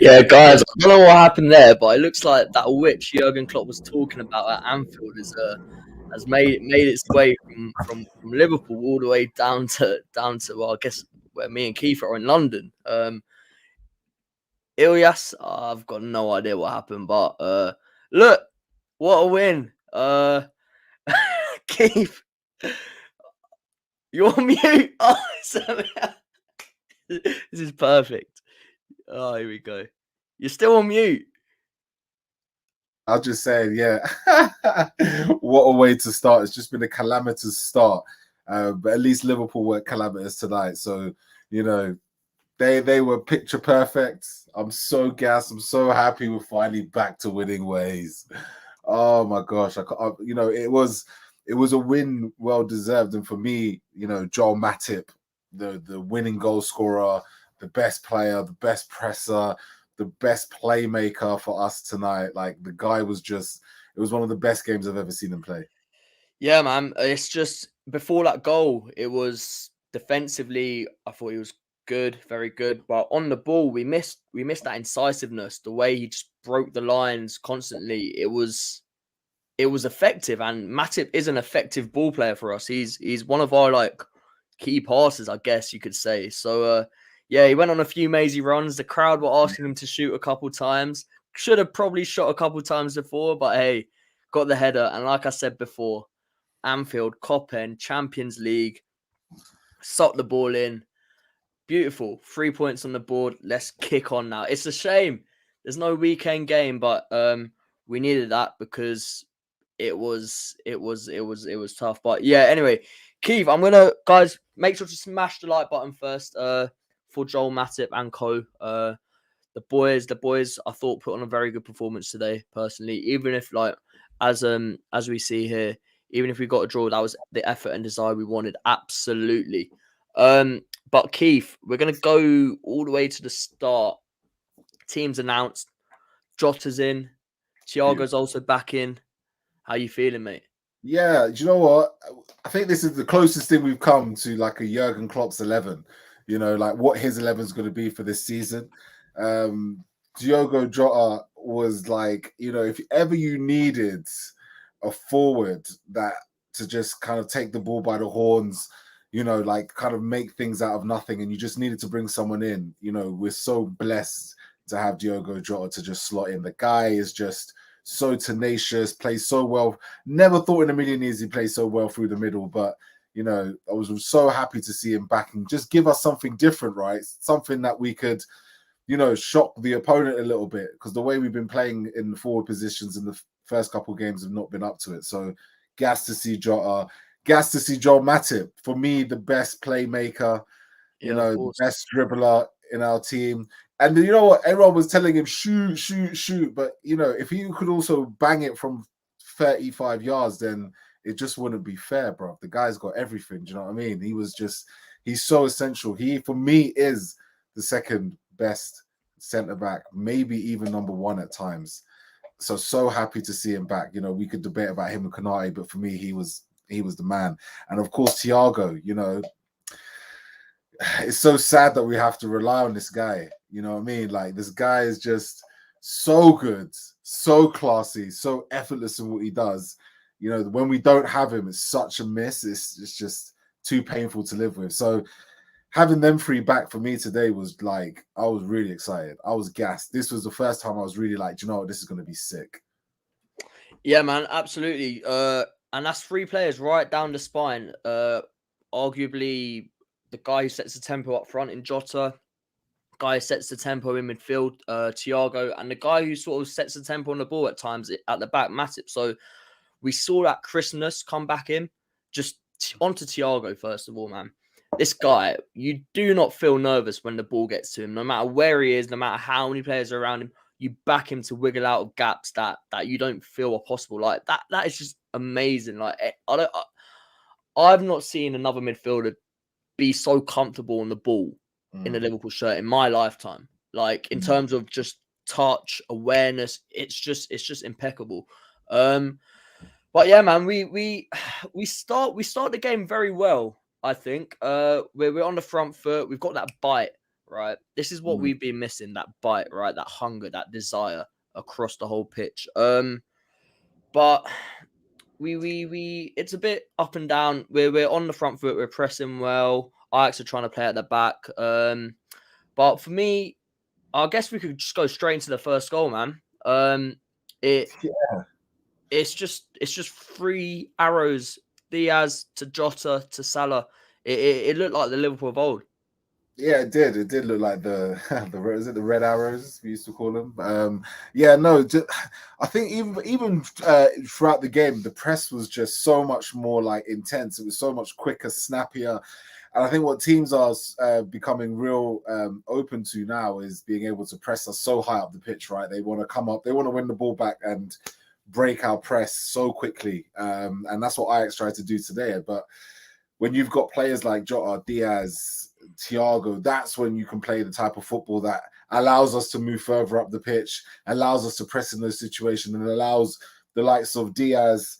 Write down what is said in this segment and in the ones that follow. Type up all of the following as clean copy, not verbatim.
Yeah, guys, I don't know what happened there, but it looks like that witch Jurgen Klopp was talking about at Anfield has made its way from Liverpool all the way down to well, I guess where me and Keith are in London. Ilyas, I've got no idea what happened, but look, what a win. Keith, you're on mute. Oh, this is perfect. Oh, here we go. You're still on mute. I'll just say, yeah, what a way to start. It's just been a calamitous start. But at least Liverpool were calamitous tonight. So, they were picture perfect. I'm so gassed. I'm so happy we're finally back to winning ways. Oh my gosh. It was a win well deserved. And for me, Joel Matip, the winning goal scorer, the best player, the best presser, the best playmaker for us tonight. Like the guy was it was one of the best games I've ever seen him play. Yeah, man. It's just before that goal, it was defensively, I thought he was good, very good. But on the ball, we missed that incisiveness, the way he just broke the lines constantly. It was effective, and Matip is an effective ball player for us. He's one of our key passes, I guess you could say. So yeah, he went on a few mazy runs. The crowd were asking him to shoot a couple times. Should have probably shot a couple times before, but hey, got the header. And like I said before, Anfield, Cop End, Champions League, sock the ball in. Beautiful. 3 points on the board. Let's kick on now. It's a shame there's no weekend game, but we needed that because it was tough. But yeah, anyway, Keith, I'm gonna guys make sure to smash the like button first for Joel Matip and co. The boys I thought put on a very good performance today, personally. Even if as we see here, even if we got a draw, that was the effort and desire we wanted. Absolutely. But Keith, we're gonna go all the way to the start. Teams announced. Jota's in. Thiago's also back in. How you feeling, mate? Yeah, do you know what? I think this is the closest thing we've come to like a Jurgen Klopp's 11. Like what his 11 is going to be for this season. Diogo Jota was like, if ever you needed a forward that to just kind of take the ball by the horns, like kind of make things out of nothing, and you just needed to bring someone in. We're so blessed to have Diogo Jota to just slot in. The guy is just so tenacious, plays so well. Never thought in a million years he plays so well through the middle, but I was so happy to see him back and just give us something different, right? Something that we could, shock the opponent a little bit, because the way we've been playing in the forward positions in the first couple of games have not been up to it. So gas to see Jota, gas to see Joel Matip. For me, the best playmaker, the best dribbler in our team. And you know what? Everyone was telling him, shoot, shoot, shoot. But, if he could also bang it from 35 yards, then it just wouldn't be fair, bro. The guy's got everything. Do you know what I mean? He's so essential. He, for me, is the second best centre-back, maybe even number one at times. So happy to see him back. We could debate about him and Konate, but for me, he was the man. And, of course, Thiago, it's so sad that we have to rely on this guy. You know what I mean? Like, this guy is just so good, so classy, so effortless in what he does. When we don't have him, it's such a miss. It's just too painful to live with. So having them three back for me today was like, I was really excited. I was gassed. This was the first time I was really like, do you know what? This is going to be sick. Yeah, man, absolutely. And that's three players right down the spine. Arguably the guy who sets the tempo up front in Jota, guy who sets the tempo in midfield, Thiago, and the guy who sort of sets the tempo on the ball at times at the back, Matip. So we saw that crispness come back in. Just onto Thiago, first of all, man. This guy, you do not feel nervous when the ball gets to him, no matter where he is, no matter how many players are around him. You back him to wiggle out of gaps that you don't feel are possible. Like that is just amazing. Like I've not seen another midfielder be so comfortable on the ball in a Liverpool shirt in my lifetime. Like in terms of just touch, awareness, it's just impeccable. But yeah, man, we start the game very well. I think we're on the front foot. We've got that bite. right? This is what we've been missing, that bite, right? That hunger, that desire across the whole pitch. But it's a bit up and down. We're on the front foot, we're pressing well. Ajax are trying to play at the back. But for me, I guess we could just go straight into the first goal, man. It it's just three arrows: Diaz to Jota to Salah. It looked like the Liverpool of old. Yeah, it did. It did look like the is it the red arrows we used to call them? Yeah, no. I think even throughout the game, the press was just so much more like intense. It was so much quicker, snappier, and I think what teams are becoming real open to now is being able to press us so high up the pitch. Right, they want to come up, they want to win the ball back and break our press so quickly, and that's what Ajax tried to do today. But when you've got players like Jota, Diaz, Thiago, that's when you can play the type of football that allows us to move further up the pitch, allows us to press in those situations, and allows the likes of Diaz,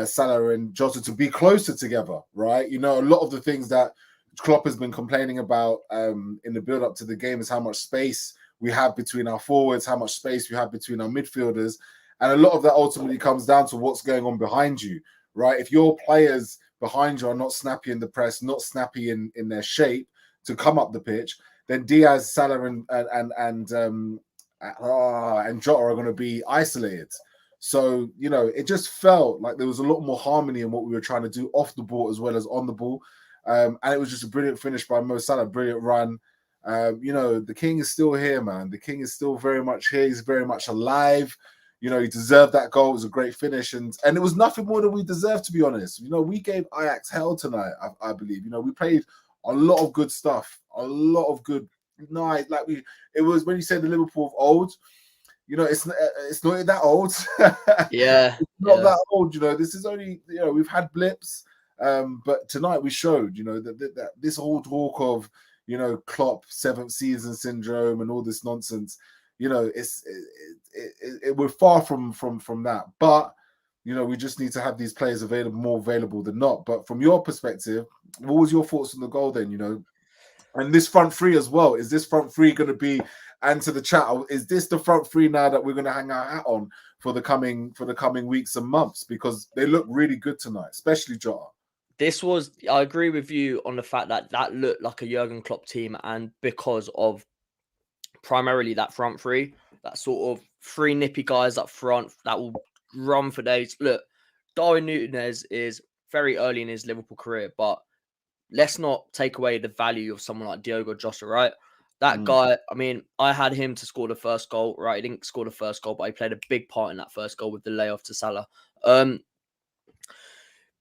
Salah, and Jota to be closer together, right? You know, a lot of the things that Klopp has been complaining about in the build-up to the game is how much space we have between our forwards, how much space we have between our midfielders, and a lot of that ultimately comes down to what's going on behind you, right? If your players behind you are not snappy in the press, not snappy in their shape to come up the pitch, then Diaz, Salah, and Jota are going to be isolated. So, you know, it just felt like there was a lot more harmony in what we were trying to do off the ball as well as on the ball. And it was just a brilliant finish by Mo Salah, brilliant run. You know, the king is still here, man. The king is still very much here. He's very much alive. You know, he deserved that goal. It was a great finish. And it was nothing more than we deserved, to be honest. You know, we gave Ajax hell tonight, I believe. You know, we played a lot of good stuff, a lot of good night. It was when you said the Liverpool of old, you know, it's not that old. Yeah. It's not that old, you know. This is only, you know, we've had blips. But tonight we showed, you know, that this whole talk of, you know, Klopp, seventh season syndrome and all this nonsense, you know, we're far from that. But, you know, we just need to have these players more available than not. But from your perspective, what was your thoughts on the goal then, you know? And this front three as well. Is this front three going to be, and to the chat, is this the front three now that we're going to hang our hat on for the coming weeks and months? Because they look really good tonight, especially Jota. I agree with you on the fact that looked like a Jurgen Klopp team, and because of primarily that front three, that sort of three nippy guys up front that will run for days. Look, Darwin Nunez is very early in his Liverpool career, but let's not take away the value of someone like Diogo Jota, right? That guy, I mean, I had him to score the first goal, right? He didn't score the first goal, but he played a big part in that first goal with the layoff to Salah.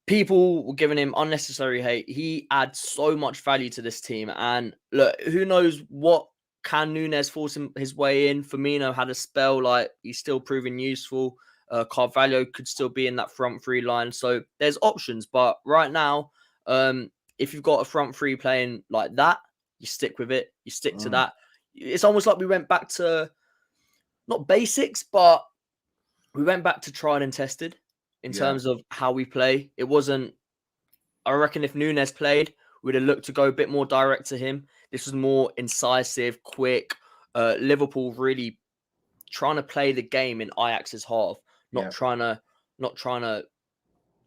People were giving him unnecessary hate. He adds so much value to this team. And look, who knows what can Nunez force his way in? Firmino had a spell, like he's still proving useful. Carvalho could still be in that front three line. So there's options. But right now, if you've got a front three playing like that, you stick with it. You stick to that. It's almost like we went back to not basics, but we went back to tried and tested in terms of how we play. It wasn't, I reckon if Nunez played, we'd have looked to go a bit more direct to him. This was more incisive, quick. Liverpool really trying to play the game in Ajax's half, not trying to,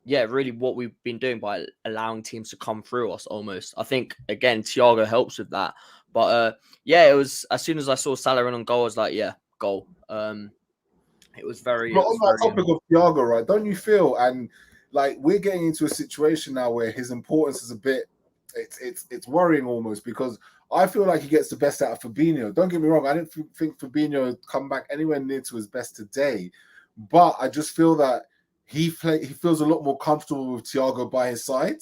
really what we've been doing by allowing teams to come through us almost. I think, again, Thiago helps with that. But, it was, as soon as I saw Salah in on goal, I was like, goal. It was very. But on that topic of Thiago, right? Don't you feel, and like we're getting into a situation now where his importance is a bit, it's worrying almost, because I feel like he gets the best out of Fabinho. Don't get me wrong, I didn't think Fabinho come back anywhere near to his best today, but I just feel that he feels a lot more comfortable with Thiago by his side,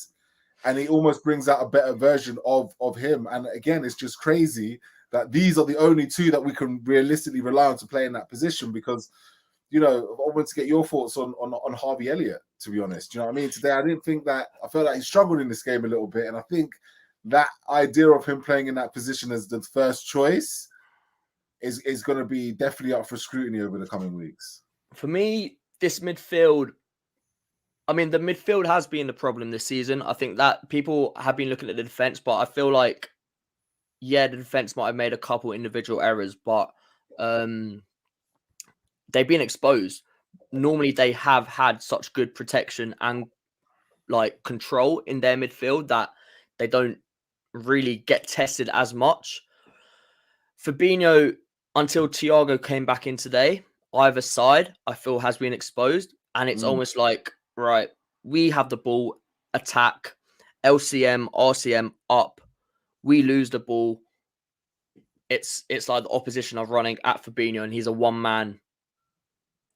and he almost brings out a better version of him. And again, it's just crazy that these are the only two that we can realistically rely on to play in that position, because, you know, I want to get your thoughts on Harvey Elliott, to be honest. Do you know what I mean? Today, I didn't think that, I felt like he struggled in this game a little bit. And I think that idea of him playing in that position as the first choice is going to be definitely up for scrutiny over the coming weeks. For me, this midfield, I mean, the midfield has been the problem this season. I think that people have been looking at the defense, but I feel like yeah, the defense might have made a couple individual errors, but they've been exposed. Normally, they have had such good protection and like control in their midfield that they don't really get tested as much. Fabinho, until Thiago came back in today, either side I feel has been exposed, and it's almost like, right, we have the ball, attack, LCM, RCM up, we lose the ball. It's like the opposition are running at Fabinho, and he's a one man.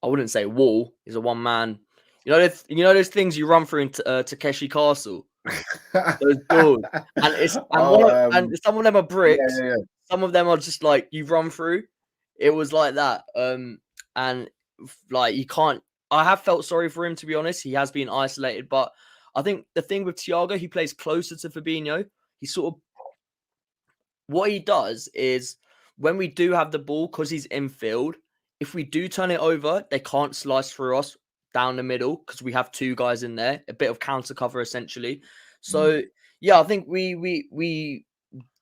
I wouldn't say wall. He's a one man. You know those things you run through in Takeshi Castle. Those doors, and and some of them are bricks. yeah. Some of them are just like you run through. It was like that, and like you can't. I have felt sorry for him, to be honest. He has been isolated, but I think the thing with Thiago, he plays closer to Fabinho. He sort of what he does is when we do have the ball, because he's infield, if we do turn it over, they can't slice through us down the middle because we have two guys in there, a bit of counter cover essentially. So yeah, I think we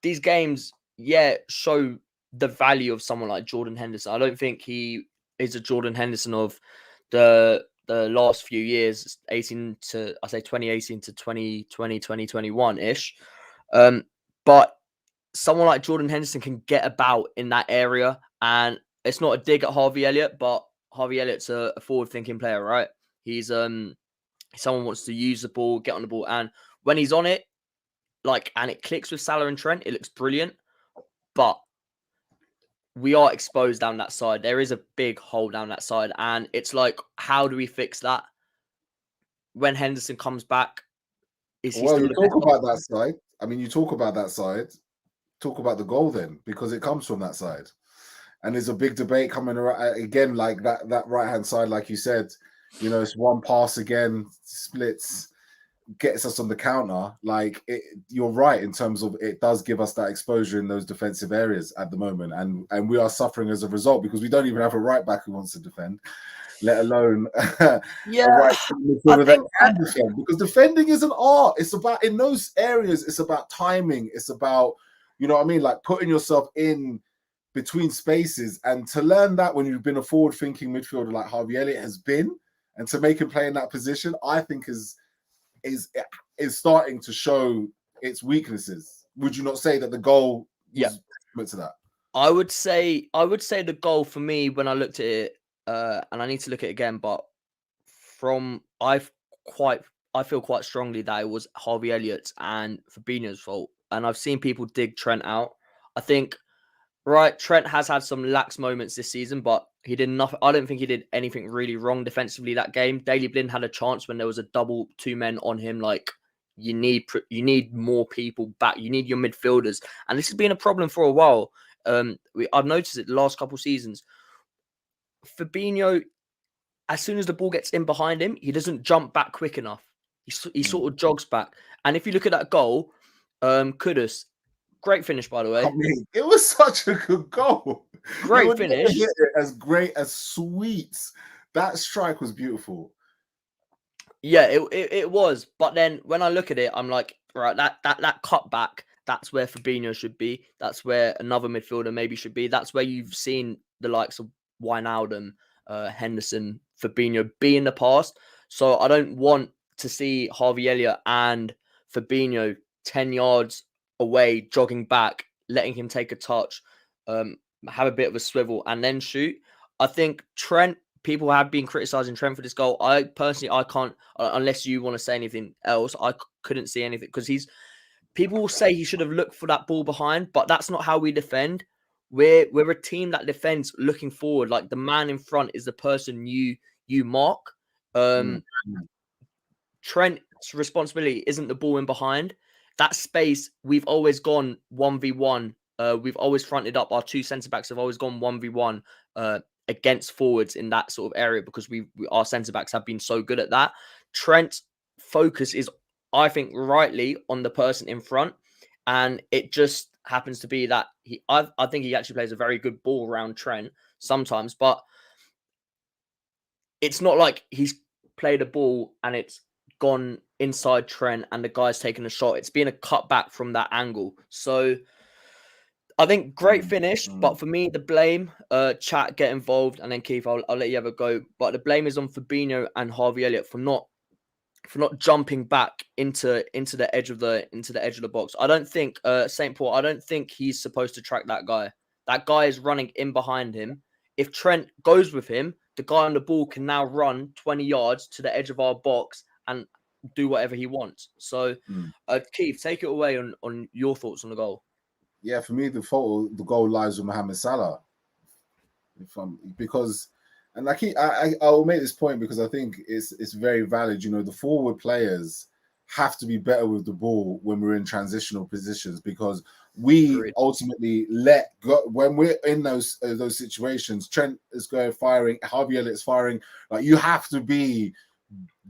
these games, yeah, show the value of someone like Jordan Henderson. I don't think he is a Jordan Henderson of the last few years, 2018 to 2020, 2021 ish. But someone like Jordan Henderson can get about in that area, and it's not a dig at Harvey Elliott, but Harvey Elliott's a forward-thinking player, right? He's someone wants to use the ball, get on the ball, and when he's on it, and it clicks with Salah and Trent, it looks brilliant. But we are exposed down that side. There is a big hole down that side, and it's like, how do we fix that? When Henderson comes back, is he still you talk about that side. I mean, you talk about that side. Talk about the goal then, because it comes from that side, and there's a big debate coming around again, like that right hand side, like you said. It's one pass again, splits, gets us on the counter. Like you're right in terms of it does give us that exposure in those defensive areas at the moment, and we are suffering as a result because we don't even have a right back who wants to defend, let alone a right midfielder that can defend. Because defending is an art. It's about, in those areas, it's about timing. It's about, you know what I mean, like putting yourself in between spaces, and to learn that when you've been a forward-thinking midfielder like Harvey Elliott has been, and to make him play in that position, I think is starting to show its weaknesses. Would you not say that the goal was to that? I would say the goal for me, when I looked at it, and I need to look at it again, but I feel quite strongly that it was Harvey Elliott's and Fabinho's fault. And I've seen people dig Trent out. I think, right, Trent has had some lax moments this season, but he did nothing. I don't think he did anything really wrong defensively that game. Daley Blind had a chance when there was a double, two men on him. Like, you need more people back. You need your midfielders, and this has been a problem for a while. I've noticed it the last couple of seasons. Fabinho, as soon as the ball gets in behind him, he doesn't jump back quick enough. He sort of jogs back. And if you look at that goal, Kudus, great finish, by the way. I mean, it was such a good goal. Great finish. As great, as sweet. That strike was beautiful. Yeah, it was. But then when I look at it, I'm like, right, that cut back, that's where Fabinho should be. That's where another midfielder maybe should be. That's where you've seen the likes of Wijnaldum, Henderson, Fabinho be in the past. So I don't want to see Harvey Elliott and Fabinho 10 yards away, jogging back, letting him take a touch, have a bit of a swivel, and then shoot. I think Trent, people have been criticizing Trent for this goal. I can't, unless you want to say anything else, I couldn't see anything, because people will say he should have looked for that ball behind, but that's not how we defend. We're a team that defends looking forward. Like, the man in front is the person you mark. Trent's responsibility isn't the ball in behind. That space, we've always gone 1v1. We've always fronted up. Our two centre-backs have always gone 1v1 against forwards in that sort of area, because our centre-backs have been so good at that. Trent's focus is, I think, rightly on the person in front, and it just happens to be that I think he actually plays a very good ball around Trent sometimes, but it's not like he's played a ball and it's gone inside Trent and the guy's taken a shot. It's been a cut back from that angle. So I think great finish, Mm. but for me, the blame, chat, get involved, and then Keith, I'll let you have a go. But the blame is on Fabinho and Harvey Elliott for not jumping back into the edge of the box. I don't think St. Paul, I don't think he's supposed to track that guy. That guy is running in behind him. If Trent goes with him, the guy on the ball can now run 20 yards to the edge of our box and do whatever he wants. So, Keith, take it away on your thoughts on the goal. Yeah, for me, the goal lies with Mohamed Salah. Because, and I'll make this point because I think it's very valid. You know, the forward players have to be better with the ball when we're in transitional positions, because we Agreed. ultimately let go when we're in those situations. Trent is going firing, Harvey Elliott's firing. Like, you have to be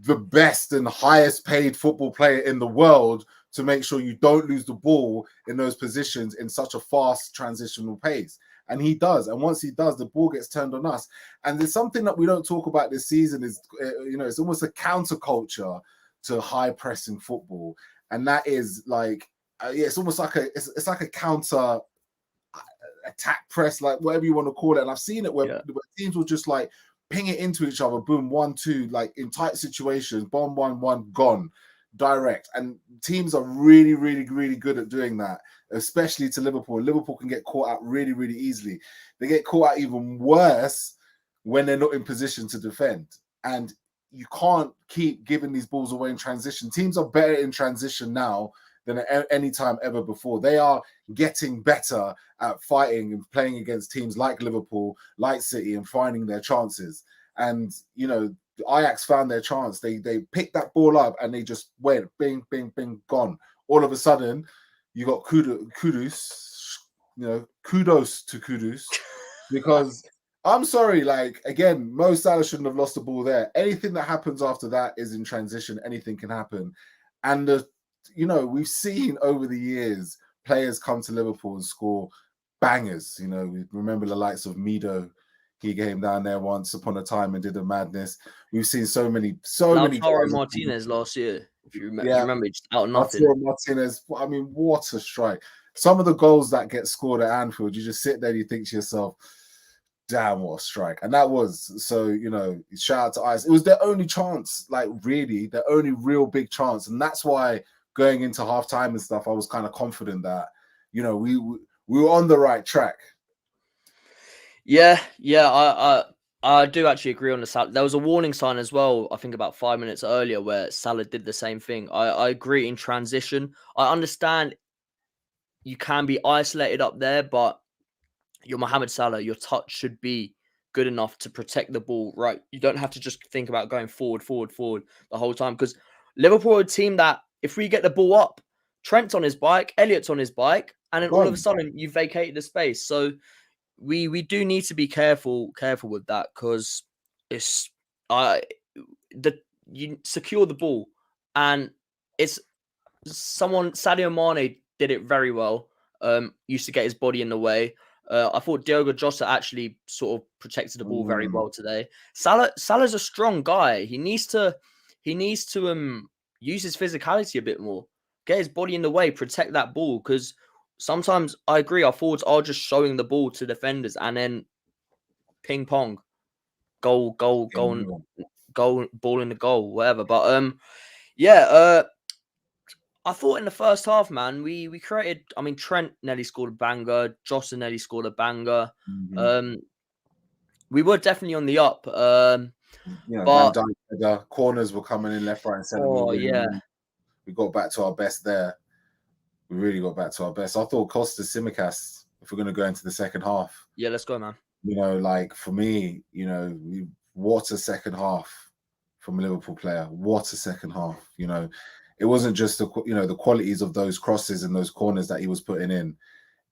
the best and highest paid football player in the world to make sure you don't lose the ball in those positions in such a fast transitional pace. And he does. And once he does, the ball gets turned on us. And there's something that we don't talk about this season is, it's almost a counterculture to high pressing football. And that is like, it's almost like it's like a counter attack press, like whatever you want to call it. And I've seen it where teams will just like ping it into each other, boom, 1-2, like in tight situations, bomb 1-1, gone. Direct. And teams are really, really, really good at doing that, especially to Liverpool. Liverpool can get caught out really, really easily. They get caught out even worse when they're not in position to defend. And you can't keep giving these balls away in transition. Teams are better in transition now than at any time ever before. They are getting better at fighting and playing against teams like Liverpool, like City, and finding their chances. And, you know, Ajax found their chance. They picked that ball up and they just went bing, bing, bing, gone. All of a sudden, you got kudos, kudos to Kudus, because I'm sorry, like, again, Mo Salah shouldn't have lost the ball there. Anything that happens after that is in transition. Anything can happen. And, we've seen over the years players come to Liverpool and score bangers. You know, we remember the likes of Mido. He came down there once upon a time and did a madness. We've seen so many. Lautaro Martinez last year, if you remember, you remember, just out of nothing. Lautaro Martinez, I mean, what a strike! Some of the goals that get scored at Anfield, you just sit there and you think to yourself, "Damn, what a strike!" And that was so. Shout out to Ice. It was their only chance, like really, their only real big chance, and that's why going into halftime and stuff, I was kind of confident that we were on the right track. Yeah, I do actually agree on the Salah. There was a warning sign as well, I think about 5 minutes earlier, where Salah did the same thing. I agree in transition. I understand you can be isolated up there, but you're Mohamed Salah. Your touch should be good enough to protect the ball, right? You don't have to just think about going forward the whole time, because Liverpool are a team that if we get the ball up, Trent's on his bike, Elliott's on his bike, and then all of a sudden you vacated the space. So we do need to be careful with that, because it's you secure the ball, and it's Sadio Mane did it very well. Used to get his body in the way. I thought Diogo Jota actually sort of protected the ball very well today. Salah's a strong guy. He needs to use his physicality a bit more. Get his body in the way, protect that ball, because sometimes I agree our forwards are just showing the ball to defenders and then ping pong, goal, ball in the goal, whatever. But I thought in the first half, man, we created. I mean, Trent nearly scored a banger. Jota nearly scored a banger. We were definitely on the up. Van Dijk, the corners were coming in left, right, and centre. We got back to our best there. We really got back to our best. I thought Costa Tsimikas, if we're going to go into the second half. Yeah, let's go, man. Like for me, what a second half from a Liverpool player. What a second half. It wasn't just the qualities of those crosses and those corners that he was putting in.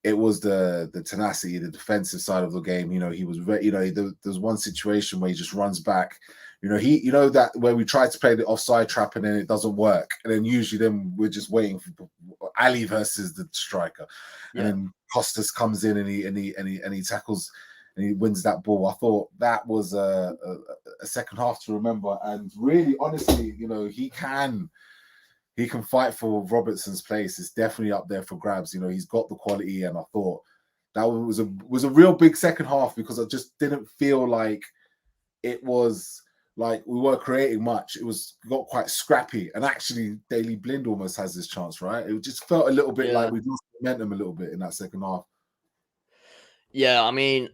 It was the tenacity, the defensive side of the game. He was there's one situation where he just runs back. That where we try to play the offside trap and then it doesn't work, and then usually we're just waiting for Ali versus the striker, and then Costas comes in and he tackles and he wins that ball. I thought that was a second half to remember, and really, honestly, he can fight for Robertson's place. It's definitely up there for grabs. He's got the quality, and I thought That was a real big second half because I just didn't feel like it was like we were creating much. It got quite scrappy, and actually, Daily Blind almost has this chance, right? It just felt a little bit like Yeah. we lost momentum a little bit in that second half. Yeah, I mean,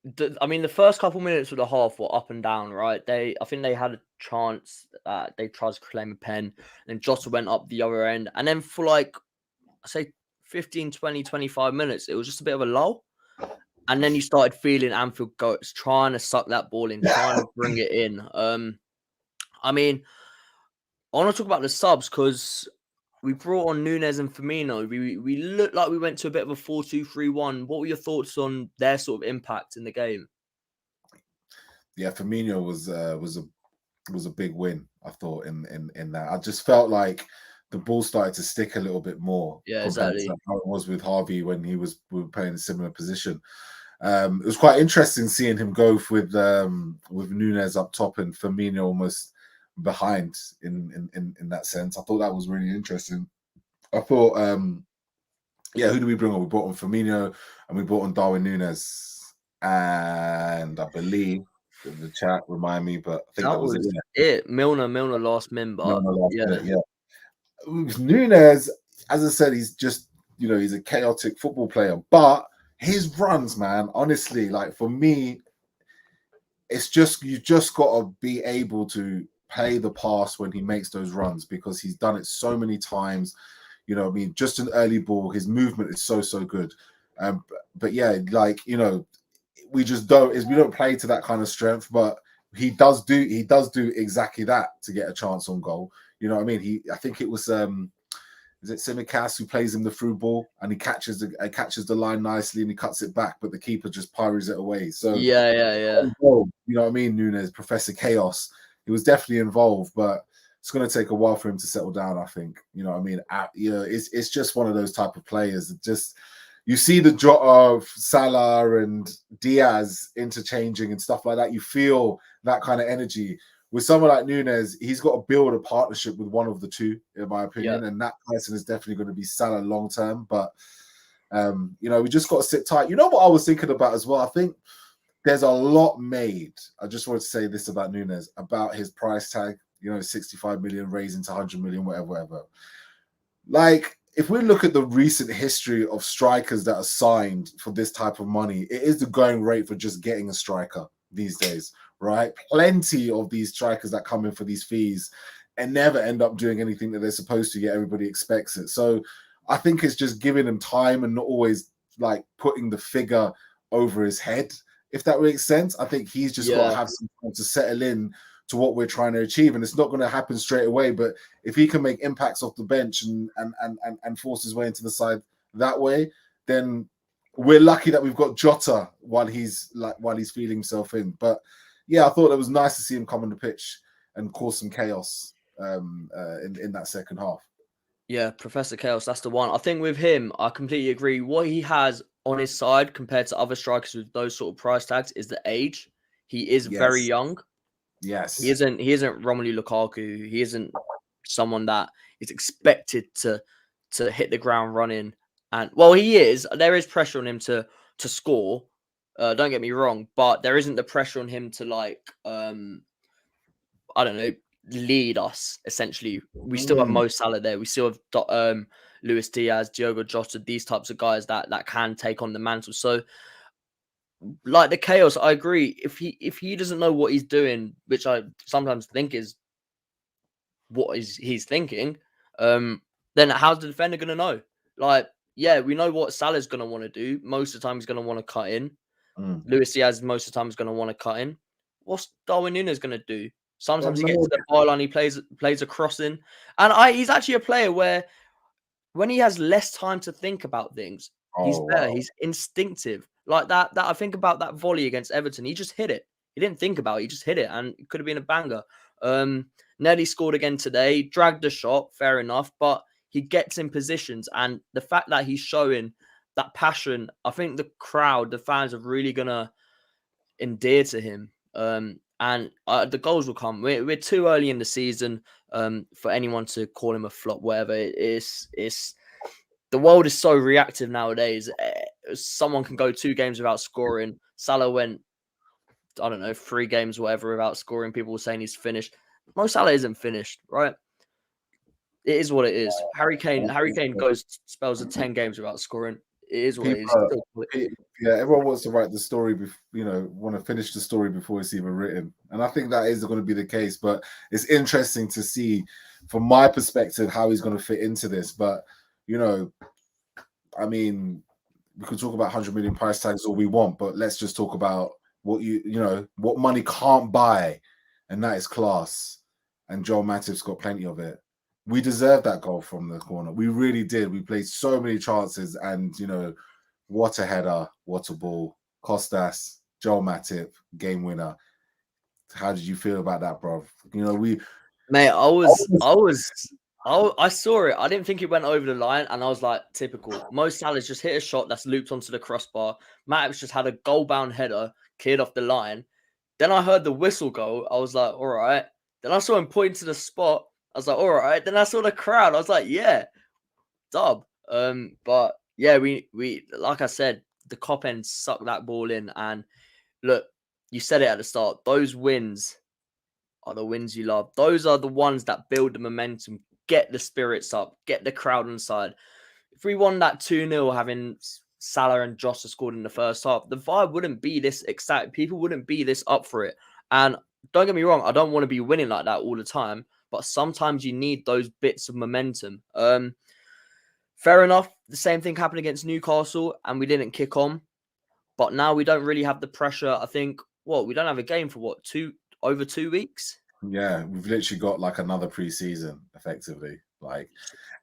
the first couple minutes of the half were up and down, right? I think they had a chance that they tried to claim a pen, and Jota went up the other end, and then for like, I say 15, 20, 25 minutes, it was just a bit of a lull. And then you started feeling Anfield goats trying to suck that ball in, trying to bring it in. I mean, I want to talk about the subs because we brought on Nunez and Firmino. We looked like we went to a bit of a 4-2-3-1. What were your thoughts on their sort of impact in the game? Yeah, Firmino was a big win. I thought in that. I just felt like the ball started to stick a little bit more Yeah, compared exactly. to how it was with Harvey when we were playing a similar position. It was quite interesting seeing him go with Nunez up top and Firmino almost behind in that sense. I thought that was really interesting. I thought, yeah, who do we bring on? We brought on Firmino and we brought on Darwin Nunez, and I believe the chat remind me, but I think That that was it. was Yeah. it. Milner last min, No, but no, last yeah, minute, yeah. Nunez, as I said, he's just he's a chaotic football player, but his runs, man, honestly, like for me, it's just you just got to be able to play the pass when he makes those runs because he's done it so many times. You know what I mean? Just an early ball, his movement is so good. But yeah, like we just we don't play to that kind of strength, but he does do exactly that to get a chance on goal. You know what I mean? I think it was is it Tsimikas who plays him the through ball and he catches the line nicely and he cuts it back, but the keeper just pyros it away. So yeah. you know what I mean? Nunez, Professor Chaos, he was definitely involved, but it's going to take a while for him to settle down. I think you know what I mean. It's just one of those type of players that just you see the drop of Salah and Diaz interchanging and stuff like that. You feel that kind of energy. With someone like Nunez, he's got to build a partnership with one of the two, in my Yeah. opinion, and that person is definitely going to be Salah long term. But we just got to sit tight. You know what I was thinking about as well? I think there's a lot made. I just want to say this about Nunez, about his price tag, 65 million raising to 100 million, whatever. Like, if we look at the recent history of strikers that are signed for this type of money, it is the going rate for just getting a striker these days, right? Plenty of these strikers that come in for these fees and never end up doing anything that they're supposed to, yet everybody expects it. So I think it's just giving him time and not always like putting the figure over his head, if that makes sense. I think he's just got to Yeah. have some time to settle in to what we're trying to achieve. And it's not going to happen straight away, but if he can make impacts off the bench and force his way into the side that way, then we're lucky that we've got Jota while he's feeling himself in. But yeah, I thought it was nice to see him come on the pitch and cause some chaos in that second half. Yeah, Professor Chaos, that's the one. I think with him, I completely agree. What he has on his side compared to other strikers with those sort of price tags is the age. He is very Yes, young. He yes, isn't Romelu Lukaku. He isn't someone that is expected to hit the ground running. And well, he is. There is pressure on him to score. Don't get me wrong, but there isn't the pressure on him to I don't know, lead us. Essentially, we still have mm, Mo Salah there. We still have Luis Diaz, Diogo Jota, these types of guys that can take on the mantle. So, like the chaos, I agree. If he doesn't know what he's doing, which I sometimes think is what is he's thinking, then how's the defender gonna know? Like, yeah, we know what Salah's gonna want to do. Most of the time, he's gonna want to cut in. mm. Luis Diaz most of the time is going to want to cut in. What's Darwin Nunez going to do? Don't Sometimes he gets know. to the byline, he plays a crossing, and he's actually a player where when he has less time to think about things, he's Oh better. wow. He's instinctive like that. That I think about that volley against Everton. He just hit it. He didn't think about it. He just hit it, and it could have been a banger. Nelly scored again today. Dragged the shot, fair enough, but he gets in positions, and the fact that he's showing that passion, I think the crowd, the fans, are really gonna endear to him. And the goals will come. We're too early in the season for anyone to call him a flop. Whatever it's the world is so reactive nowadays. someone can go 2 games without scoring. Salah went, I don't know, 3 games, whatever, without scoring. People were saying he's finished. Mo Salah isn't finished, right? It is what it is. Harry Kane goes spells of 10 games without scoring. It is what it is. People, yeah, everyone wants to write the story, want to finish the story before it's even written. And I think that is going to be the case. But it's interesting to see, from my perspective, how he's going to fit into this. But, I mean, we could talk about 100 million price tags all we want, but let's just talk about what what money can't buy, and that is class. And Joel Matip's got plenty of it. We deserved that goal from the corner. We really did. We played so many chances, and what a header, what a ball. Costas, Joel Matip, game winner. How did you feel about that, bro? Mate, I saw it. I didn't think it went over the line, and I was like, typical. Mo Salah's just hit a shot that's looped onto the crossbar. Matip's just had a goal-bound header cleared off the line. Then I heard the whistle go. I was like, all right. Then I saw him point to the spot. I was like, all right. Then I saw the crowd. I was like, yeah, dub. But yeah, we like I said, the cop end sucked that ball in. And look, you said it at the start. Those wins are the wins you love. Those are the ones that build the momentum, get the spirits up, get the crowd on side. If we won that 2-0, having Salah and Jota scored in the first half, the vibe wouldn't be this exciting. People wouldn't be this up for it. And don't get me wrong, I don't want to be winning like that all the time, but sometimes you need those bits of momentum. Fair enough. The same thing happened against Newcastle, and we didn't kick on. But now we don't really have the pressure. I think, we don't have a game for over 2 weeks? Yeah, we've literally got like another pre-season, effectively.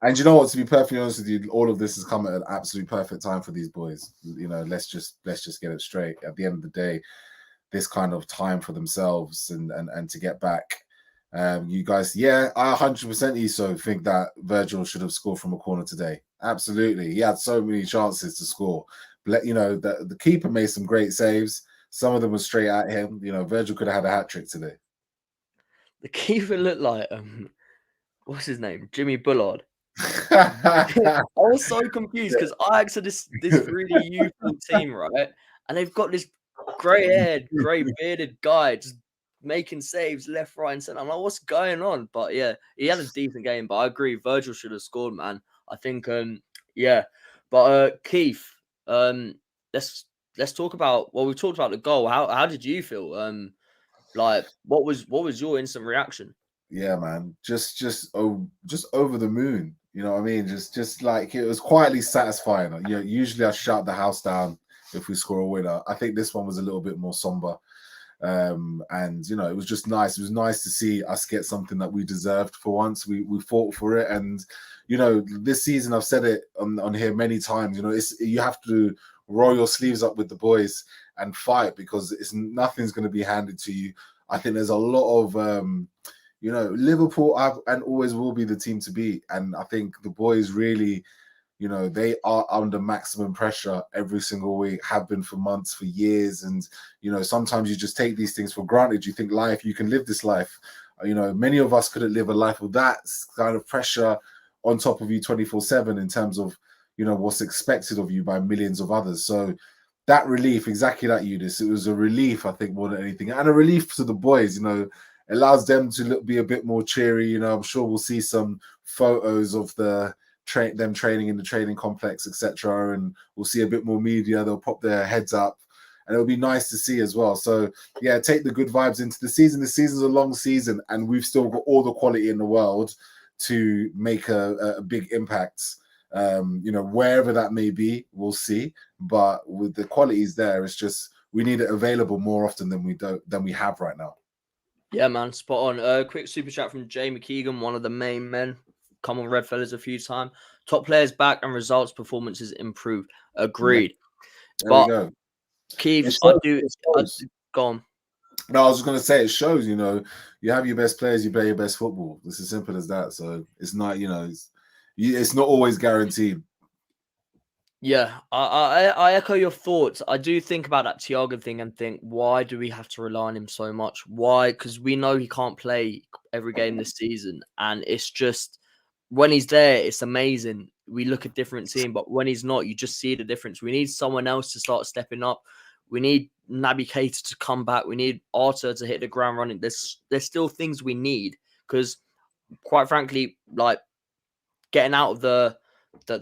And you know what? To be perfectly honest with you, all of this has come at an absolute perfect time for these boys. Let's just get it straight. At the end of the day, this kind of time for themselves and to get back. You guys, I 100% ESO think that Virgil should have scored from a corner today. Absolutely, he had so many chances to score. But the keeper made some great saves. Some of them were straight at him. Virgil could have had a hat trick today. The keeper looked like what's his name? Jimmy Bullard. I was so confused because Ajax are this really youthful team, right? And they've got this grey-haired, grey-bearded guy just making saves left, right, and centre. I'm like, what's going on? But yeah, he had a decent game. But I agree, Virgil should have scored, man. I think, yeah. But Keith, let's talk about. Well, we talked about the goal. How did you feel? What was your instant reaction? Yeah, man, just over the moon. You know what I mean? Just like, it was quietly satisfying. Usually I shout the house down if we score a winner. I think this one was a little bit more somber. And it was just nice. It was nice to see us get something that we deserved for once. We fought for it, and this season, I've said it on here many times. You have to roll your sleeves up with the boys and fight, because nothing's going to be handed to you. I think there's a lot of Liverpool and always will be the team to beat, and I think the boys really, they are under maximum pressure every single week, have been for months, for years. And, sometimes you just take these things for granted. You think you can live this life. Many of us couldn't live a life with that kind of pressure on top of you 24/7 in terms of, what's expected of you by millions of others. So that relief, exactly like you, it was a relief, I think, more than anything. And a relief to the boys, allows them to be a bit more cheery. I'm sure we'll see some photos of them training in the training complex, etc. And we'll see a bit more media. They'll pop their heads up, and it'll be nice to see as well. So yeah, take the good vibes into the season. The season's a long season, and we've still got all the quality in the world to make a big impact. Wherever that may be, we'll see. But with the qualities there, it's just we need it available more often than we have right now. Yeah, man, spot on. Quick super chat from Jamie Keegan, one of the main men. Come on, Red Fellas, a few times. Top players back and results performances improved. Agreed. Yeah. There but we go. Keith, go on. No, I was just going to say, it shows, you have your best players, you play your best football. It's as simple as that. So it's not, it's not always guaranteed. Yeah, I echo your thoughts. I do think about that Thiago thing and think, why do we have to rely on him so much? Why? Because we know he can't play every game this season. And it's just, when he's there, it's amazing. we look a different team. But when he's not, you just see the difference. We need someone else to start stepping up. We need Naby Keita to come back. We need Arthur to hit the ground running. There's still things we need because, quite frankly, like getting out of the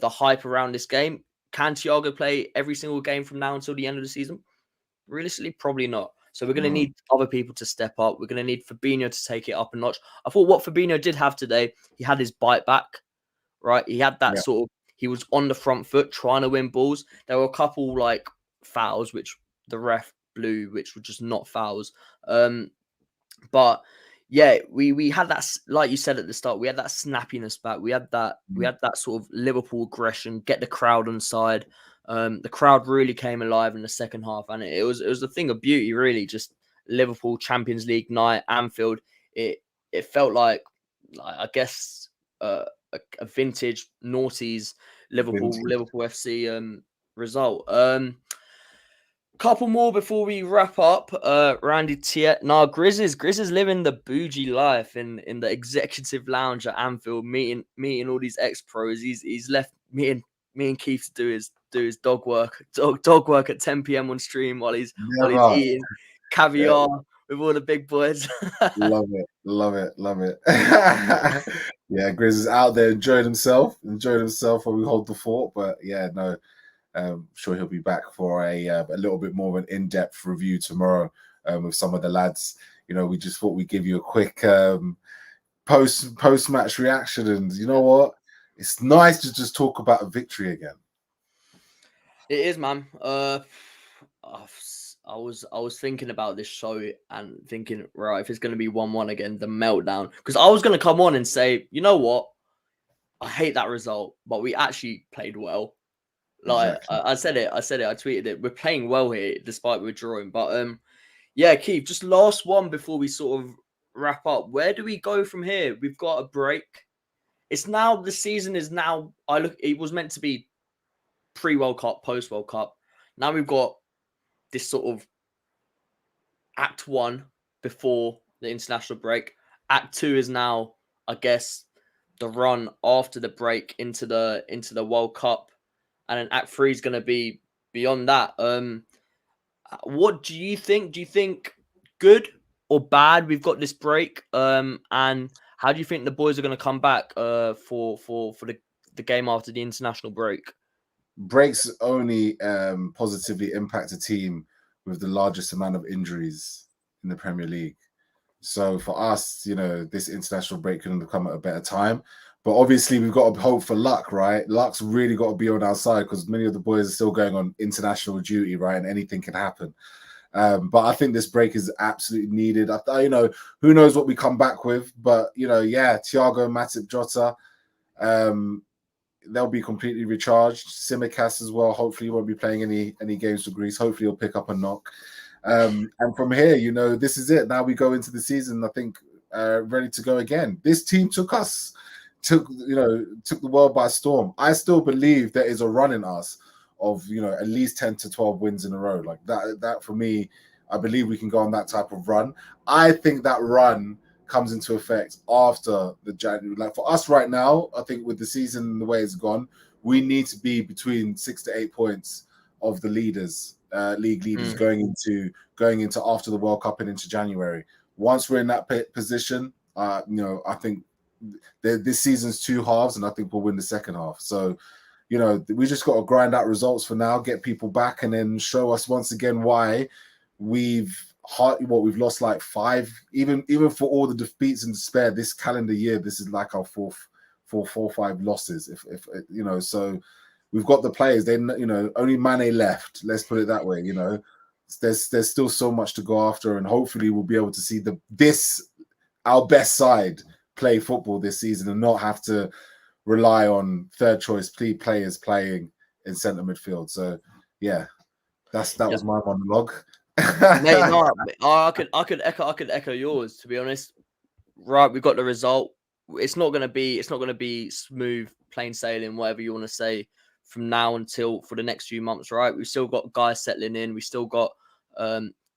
hype around this game, can Thiago play every single game from now until the end of the season? Realistically, probably not. So we're going to need other people to step up. We're going to need Fabinho to take it up a notch. I thought what Fabinho did have today, he had his bite back, right? He had that sort of, he was on the front foot trying to win balls. There were a couple like fouls, which the ref blew, which were just not fouls. But yeah, we had that, like you said at the start, we had that snappiness back. We had that sort of Liverpool aggression, get the crowd on side. The crowd really came alive in the second half, and it was a thing of beauty, really. Just Liverpool Champions League night, Anfield. It felt like I guess a vintage noughties Liverpool FC result. Couple more before we wrap up. Randy Tiet. Nah, Grizz is living the bougie life in the executive lounge at Anfield, meeting all these ex-pros. He's left me and Keith to do his dog work at 10 p.m. on stream while he's eating caviar with all the big boys. Love it. Yeah, Grizz is out there enjoying himself while we hold the fort. But yeah, no. I'm sure he'll be back for a little bit more of an in-depth review tomorrow with some of the lads. You know, we just thought we'd give you a quick post-match reaction, and you know what? It's nice to just talk about a victory again. It is, man. I was thinking about this show and thinking, right, if it's going to be 1-1 again, the meltdown. Because I was going to come on and say, you know what? I hate that result, but we actually played well. Like exactly. I said it, I tweeted it. We're playing well here, despite we're drawing. But yeah, Keith, just last one before we sort of wrap up. Where do we go from here? We've got a break. It's now, the season is now, it was meant to be pre-World Cup, post-World Cup. Now we've got this sort of Act 1 before the international break. Act 2 is now, I guess, the run after the break into the World Cup. And then Act 3 is going to be beyond that. What do you think? Do you think good or bad we've got this break? And how do you think the boys are going to come back for the game after the international break? Breaks only positively impact a team with the largest amount of injuries in the Premier League. So for us, you know, this international break couldn't have come at a better time. But obviously, we've got to hope for luck, right? Luck's really got to be on our side because many of the boys are still going on international duty, right? And anything can happen. But I think this break is absolutely needed. You know, who knows what we come back with? But, you know, yeah, Thiago, Matip, Jota, they'll be completely recharged. Tsimikas as well. Hopefully, he won't be playing any games for Greece. Hopefully, he'll pick up a knock. And from here, you know, this is it. Now we go into the season, I think, ready to go again. This team took the world by storm. I still believe there is a run in us of, you know, at least 10 to 12 wins in a row. Like that for me, I believe we can go on that type of run. I think that run comes into effect after the January. Like for us right now, I think with the season the way it's gone, we need to be between 6 to 8 points of the leaders, league leaders going into after the World Cup and into January. Once we're in that position, you know, I think this season's 2 halves, and I think we'll win the second half. So, you know, we just got to grind out results for now, get people back, and then show us once again why we've lost like 5, even for all the defeats and despair this calendar year. This is like our 4 or 5 losses. If you know, so we've got the players. Then, you know, only Mane left. Let's put it that way. You know, there's still so much to go after, and hopefully we'll be able to see our best side play football this season and not have to rely on third choice players playing in centre midfield. So yeah, that was my monologue. Mate, no, I could echo yours, to be honest. Right, we've got the result. It's not gonna be smooth, plain sailing, whatever you want to say, from now until for the next few months, right? We've still got guys settling in, we still got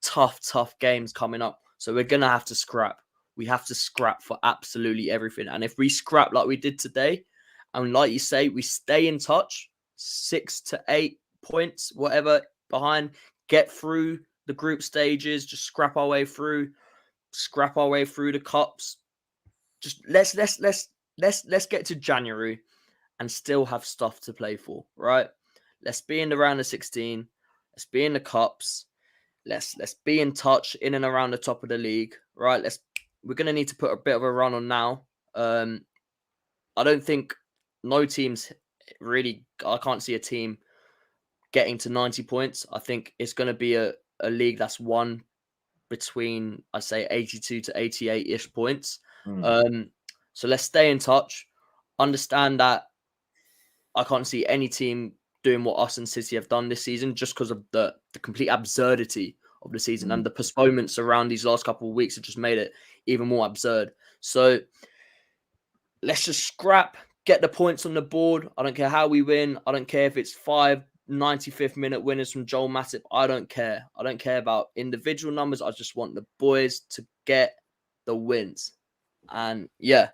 tough games coming up. So we're gonna have to scrap. We have to scrap for absolutely everything. And if we scrap like we did today And like you say, we stay in touch, 6 to 8 points, whatever, behind, get through the group stages, just scrap our way through the cups. Just let's get to January and still have stuff to play for, right? Let's be in the round of 16. Let's be in the cups. Let's be in touch in and around the top of the league, right? We're gonna need to put a bit of a run on now. I don't think no teams really. I can't see a team getting to 90 points. I think it's gonna be a league that's won between, I say, 82 to 88-ish points. So let's stay in touch. Understand that I can't see any team doing what us and City have done this season just because of the complete absurdity of the season and the postponements around these last couple of weeks have just made it even more absurd. So let's just scrap, get the points on the board. I don't care how we win. I don't care if it's 5 95th minute winners from Joel Matip. I don't care. I don't care about individual numbers. I just want the boys to get the wins. And yeah,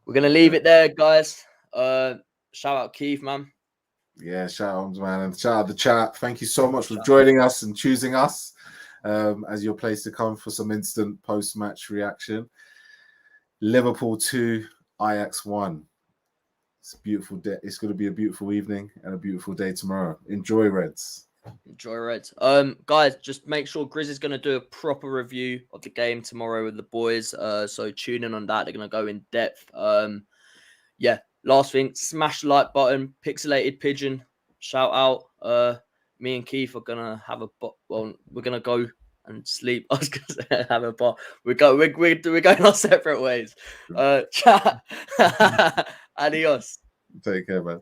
we're going to leave it there, guys. Shout out Keith, man. Yeah, shout out, man. And shout out the chat. Thank you so much for joining us and choosing us as your place to come for some instant post-match reaction. Liverpool 2, Ajax 1. It's a beautiful day. It's going to be a beautiful evening and a beautiful day tomorrow. Enjoy, Reds. Enjoy, Reds. Guys, just make sure Grizz is going to do a proper review of the game tomorrow with the boys. So tune in on that. They're going to go in depth. Yeah. Last thing, smash the like button. Pixelated Pigeon, shout out. Me and Keith are gonna have we're gonna go and sleep. I was gonna say have a bar. We're going our separate ways. Chat. Adios. Take care, man.